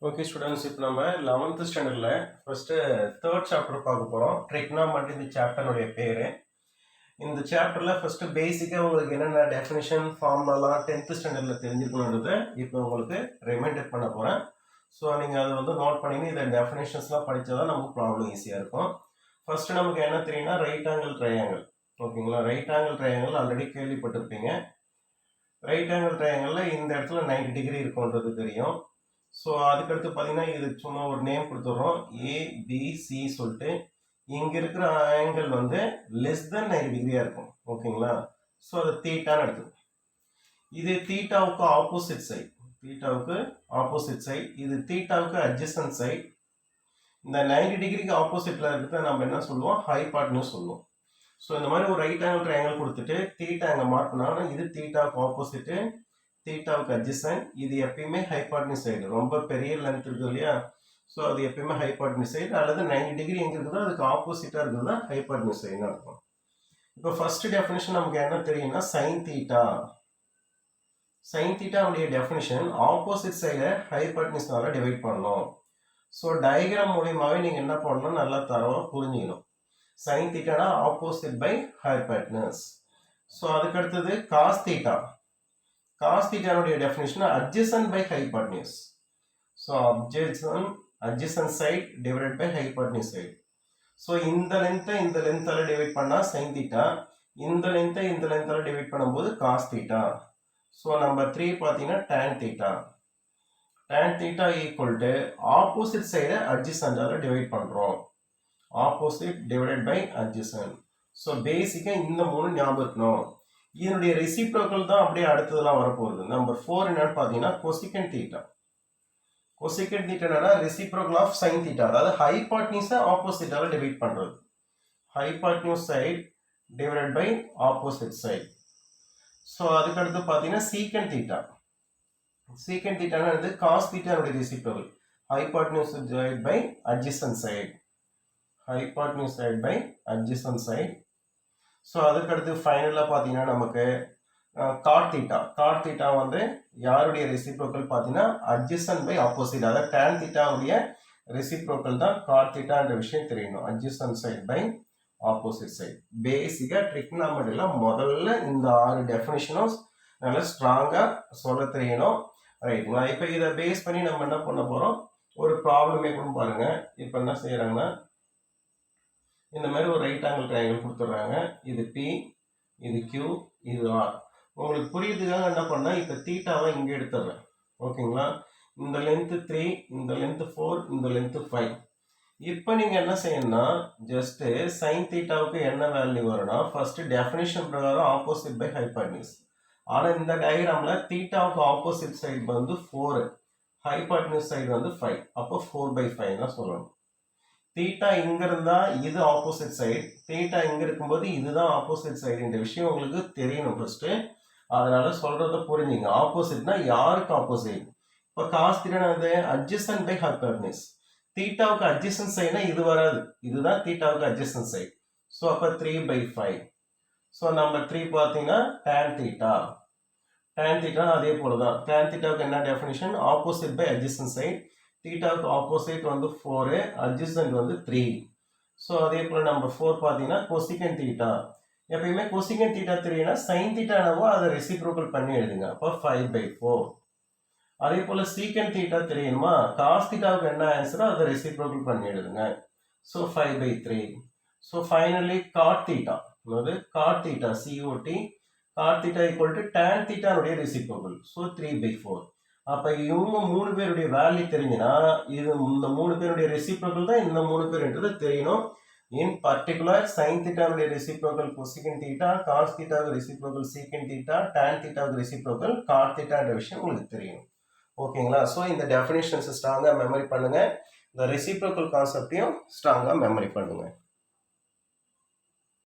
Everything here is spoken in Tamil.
ஓகே ஸ்டூடெண்ட்ஸ், இப்போ நம்ம 11th ஸ்டாண்டர்டில் ஃபஸ்ட்டு தேர்ட் சாப்டர் பார்க்க போகிறோம். ட்ரிக்னாமெட்ரி இந்த சாப்டருடைய பேர். இந்த சாப்டரில் ஃபஸ்ட்டு பேசிக்காக உங்களுக்கு என்னென்ன டெஃபினிஷன் ஃபார்முலாலாம் 10th ஸ்டாண்டர்டில் தெரிஞ்சுக்கணுன்றதை இப்போ உங்களுக்கு ரிமைண்டர் பண்ண போகிறேன். ஸோ நீங்கள் அதை வந்து நோட் பண்ணிங்க. இதை டெஃபினேஷன்ஸ்லாம் படித்தா தான் நமக்கு ப்ராப்ளம் ஈஸியாக இருக்கும். ஃபஸ்ட்டு நமக்கு என்ன தெரியும்னா ரைட் ஆங்கிள் ட்ரையாங்கிள். ஓகேங்களா, ரைட் ஆங்கிள் ட்ரையாங்கிள் ஆல்ரெடி கேள்விப்பட்டிருப்பீங்க. ரைட் ஆங்கிள் ட்ரையாங்கிளில் இந்த இடத்துல 90 டிகிரி இருக்குன்றது தெரியும். ஸோ அதுக்கடுத்து பார்த்தீங்கன்னா இது சும்மா ஒரு நேம் கொடுத்துட்றோம், ஏபிசி சொல்லிட்டு. இங்கே இருக்கிற ஆங்கிள் வந்து லெஸ் தென் 90 டிகிரியாக இருக்கும். ஓகேங்களா, ஸோ அது தீட்டான்னு எடுத்துக்கும். இது தீட்டாவுக்கு ஆப்போசிட் சைட், தீட்டாவுக்கு ஆப்போசிட் சைட். இது தீட்டாவுக்கு அட்ஜசன்ட் சைட். இந்த 90 டிகிரிக்கு ஆப்போசிட்டில் இருக்கிறத நம்ம என்ன சொல்லுவோம், ஹைபாட்னியூஸ் சொல்லுவோம். ஸோ இந்த மாதிரி ஒரு ரைட் ஆங்கிள் ட்ரையாங்கிள் கொடுத்துட்டு தீட்டா அங்கே மாற்றினாங்கன்னா இது தீட்டாவுக்கு ஆப்போசிட்டு, தீட்டாவுக்கு அட்ஜசன்ட். இது எப்பயுமே ஹைபாட்னியூஸ் சைடு, ரொம்ப பெரிய லென்த் இருக்குது இல்லையா, ஸோ அது எப்பயுமே ஹைபாட்னியூஸ் சைடு. அல்லது 90 டிகிரி எங்கே இருக்குதோ அதுக்கு ஆப்போசிட்டாக இருக்குது தான் ஹைபாட்னியூஸ் சைடுன்னு இருக்கும். இப்போ ஃபர்ஸ்ட் டெஃபினிஷன் நமக்கு என்ன தெரியும்னா சைன் தீட்டா. சைன் தீட்டாவுடைய டெஃபினிஷன் ஆப்போசிட் சைடை ஹைபாட்னியூஸ்னால டிவைட் பண்ணணும். ஸோ டயக்ராம் மூலியமாகவே நீங்கள் என்ன பண்ணணும், நல்லா தரவாக புரிஞ்சுக்கணும். சைன் தீட்டானா ஆப்போசிட் பை ஹைபாட்னியூஸ். ஸோ அதுக்கு அடுத்தது காஸ் தீட்டா. காஸ் தீட்டாவுடைய definition adjacent by hypotenuse. So adjacent side divided by hypotenuse side. So இந்த லென்த்தால டிவைட் பண்ணால் சைன் தீட்டா, இந்த லென்த்தால டிவைட் பண்ணும்போது காஸ் தீட்டா. ஸோ நம்பர் 3 பார்த்தீங்கன்னா tan theta. Tan theta equal to opposite சைடை அட்ஜசன்டால டிவைட் பண்ணுறோம். Opposite divided by adjacent. So பேசிக்காக இந்த 3 ஞாபகம் இருக்கணும். இதனுடைய ரெசிப்ரோக்கல் தான் அப்படியே அடுத்ததெல்லாம் வரப்போகுது. நம்பர் 4 என்னன்னு பார்த்தீங்கன்னா கொசிகன் தீட்டா. கொசிகன் தீட்டானா ரெசிப்ரோக்கல் ஆஃப் சைன் தீட்டா, அதாவது ஹைபாட்னியூஸை ஆப்போசிட்டால டிவைட் பண்ணுறது. Hypotenuse side divided by opposite side. So அதுக்கடுத்து பார்த்தீங்கன்னா சீக்கன் தீட்டா. சீக்கன் தீட்டானா வந்து காஸ் தீட்டானுடைய reciprocal, hypotenuse divide by adjacent side. Hypotenuse side by adjacent side. So அதுக்கடுத்து ஃபைனலாக பார்த்தீங்கன்னா நமக்கு காட் தீட்டா. காட் தீட்டா வந்து யாருடைய ரெசிப்ரோக்கல் பார்த்தீங்கன்னா அட்ஜசன்ட் பை ஆப்போசிட், அதாவது டேன் தீட்டாவுடைய ரெசிப்ரோக்கல் தான் காட் தீட்டான்ற விஷயம் தெரியணும். Adjacent side by opposite side. பேசிக்காக ட்ரிக்னாமெட்ரியில் முதல்ல இந்த 6 டெஃபினிஷனும் நல்லா ஸ்ட்ராங்காக சொல்ல தெரியணும். ரைட்டுங்களா, இப்போ இதை பேஸ் பண்ணி நம்ம என்ன பண்ண போகிறோம், ஒரு ப்ராப்ளமே கூட பாருங்கள். இப்போ என்ன செய்கிறாங்கன்னா இந்த மாதிரி ஒரு ரைட் ஆங்கிள் ட்ரையாங்கிள் கொடுத்துட்றாங்க. இது P, இது Q, இது R. உங்களுக்கு புரியுதுக்காக என்ன பண்ணால் இப்போ தீட்டாவை இங்கே எடுத்துடுறேன். ஓகேங்களா, இந்த லென்த்து 3, இந்த லென்த்து 4, இந்த லென்த்து 5. இப்போ நீங்கள் என்ன செய்யணும்னா ஜஸ்ட்டு சைன் தீட்டாவுக்கு என்ன வேல்யூ வரும்னா ஃபர்ஸ்ட் டெஃபினிஷன் பிரகாரம் ஆப்போசிட் பை ஹைபாட்னியூஸ். ஆனால் இந்த டயக்ராமில் தீட்டாவுக்கு ஆப்போசிட் சைடு வந்து 4, ஹைபாட்னியூஸ் சைடு வந்து 5. அப்போ 4/5 தான் சொல்லணும். தீட்டா இங்க இருந்தா இது ஆப்போசிட் சைடு, தீட்டா இங்க இருக்கும்போது இதுதான் ஆப்போசிட் சைடு. இந்த விஷயம் உங்களுக்கு தெரியணும் ஃபர்ஸ்ட். அதனால சொல்றத புரிஞ்சுங்க. ஆப்போசிட்னா யாருக்கு ஆப்போசிட்? இப்போ காஸ் தீட்டா வந்து அட்ஜசன்ட் பை ஹைபாட்னியூஸ். தீட்டாவுக்கு அட்ஜசன்ட் சைடுனா இது வராது, இதுதான் தீட்டாவுக்கு அட்ஜசன்ட் சைடு. ஸோ அப்போ 3/5. ஸோ நம்பர் 3 பார்த்தீங்கன்னா tan தீட்டா. tan தீட்டா அதே போல தான். tan தீட்டாவுக்கு என்ன definition, opposite by adjacent side. தீட்டாவுக்கு ஆப்போசிட் வந்து 4, அட்ஜசன்ட் வந்து 3. ஸோ அதே போல் நம்பர் 4 பார்த்தீங்கன்னா கொசிகன் தீட்டா. எப்பயுமே கொசிகன் தீட்டா தெரியும்னா சைன் தீட்டா என்னவோ அதை ரெசிப்ரோக்கல் பண்ணி எழுதுங்க. அப்போ 5/4. அதே போல் சீக்கன் தீட்டா தெரியுமா, காஸ் தீட்டாவுக்கு என்ன ஆன்சரோ அதை ரெசிப்ரோக்கல் பண்ணி எழுதுங்க. So 5/3. So finally cot theta, அதாவது cot theta COT, cot theta equal to tan தீட்டானுடைய ரெசிப்ரோக்கல். ஸோ 3/4. அப்போ இவங்க 3 பேருடைய வேல்யூ தெரிஞ்சுன்னா இது இந்த 3 பேருடைய ரெசிப்ரோக்கல் தான் இந்த 3 பேருன்றது தெரியணும். இன் பர்டிகுலர் சைன் தீட்டாவுடைய ரெசிப்ரோக்கல் கொசிகன் தீட்டா, காஸ் தீட்டாவுக்கு ரெசிப்ரோக்கல் சீக்கன் தீட்டா, டேன் தீட்டாவுக்கு ரெசிப்ரோக்கல் காட் தீட்டான்ற விஷயம் உங்களுக்கு தெரியணும். ஓகேங்களா, ஸோ இந்த டெஃபினேஷன்ஸ் ஸ்ட்ராங்காக மெமரி பண்ணுங்க. இந்த ரெசிப்ரோக்கல் கான்செப்டையும் ஸ்ட்ராங்காக மெமரி பண்ணுங்க.